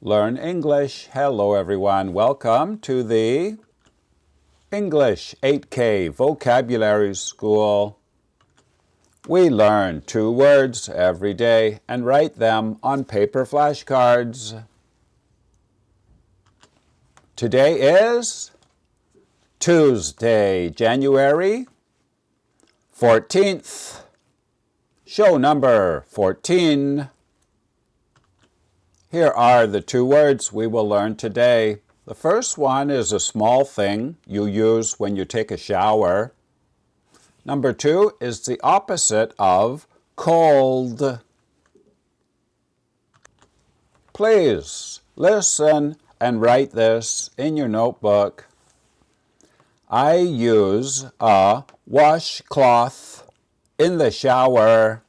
Learn English. Hello everyone. Welcome to the English 8K Vocabulary School. We learn 2 words every day and write them on paper flashcards. Today is Tuesday, January 14th. Show number 14. Here are the 2 words we will learn today. The first one is a small thing you use when you take a shower. Number 2 is the opposite of cold. Please listen and write this in your notebook. I use a washcloth in the shower.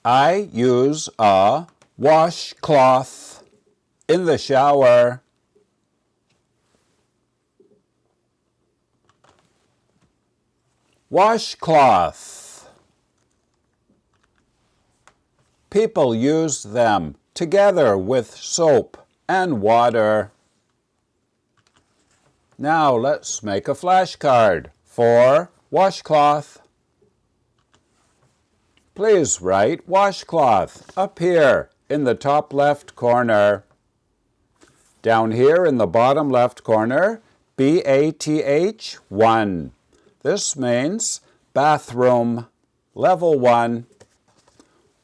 I use a washcloth in the shower. Washcloth. People use them together with soap and water. Now let's make a flashcard for washcloth. Please write washcloth up here in the top left corner. Down here in the bottom left corner, BATH 1. This means bathroom, level 1.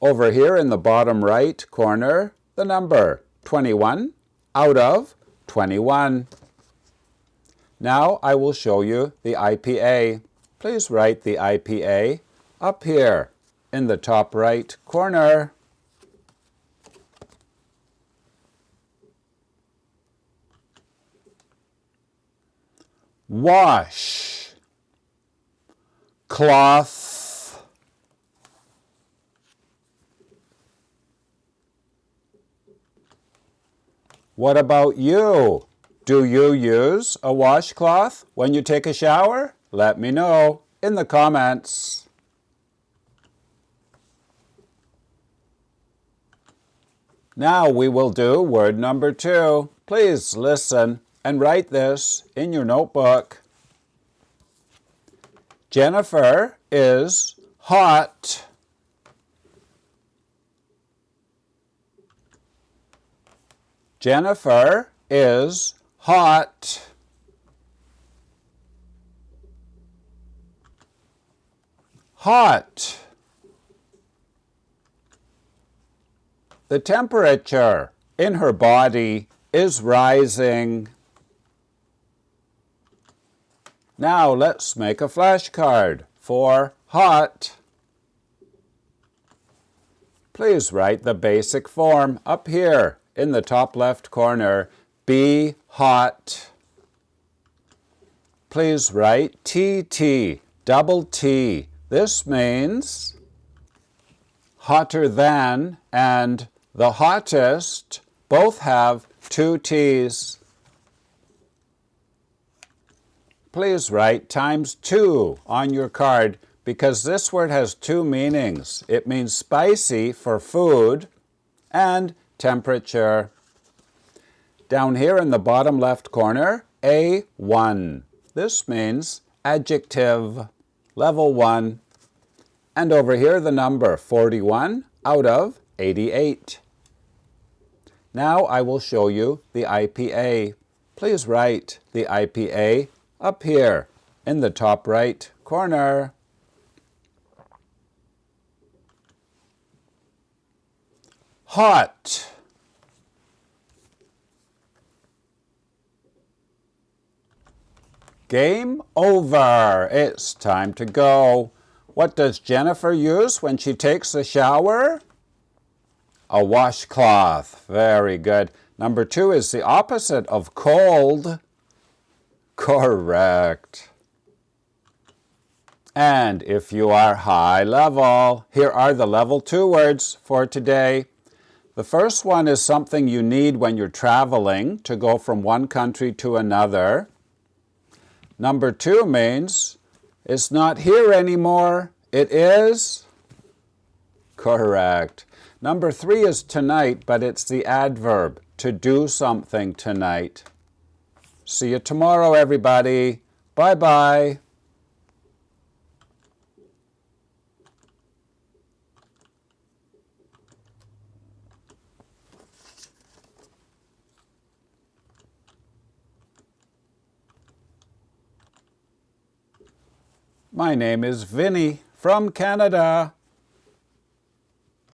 Over here in the bottom right corner, the number 21 out of 21. Now I will show you the IPA. Please write the IPA up here in the top right corner. Wash, cloth, what about you? Do you use a washcloth when you take a shower? Let me know in the comments. Now we will do word number 2. Please listen and write this in your notebook. Jennifer is hot. Jennifer is hot. Hot. The temperature in her body is rising. Now let's make a flashcard for hot. Please write the basic form up here in the top left corner. Be hot. Please write TT, double T. This means hotter than and the hottest both have 2 T's. Please write times 2 on your card because this word has 2 meanings. It means spicy for food and temperature. Down here in the bottom left corner, A1. This means adjective, level 1. And over here the number 41 out of 88. Now I will show you the IPA. Please write the IPA up here in the top right corner. Hot. Game over. It's time to go. What does Jennifer use when she takes a shower? A washcloth. Very good. Number 2 is the opposite of cold. Correct. And if you are high level, here are the level 2 words for today. The first one is something you need when you're traveling to go from one country to another. Number 2 means it's not here anymore. It is Correct. Number 3 is tonight, but it's the adverb, to do something tonight. See you tomorrow, everybody. Bye-bye. My name is Vinny from Canada.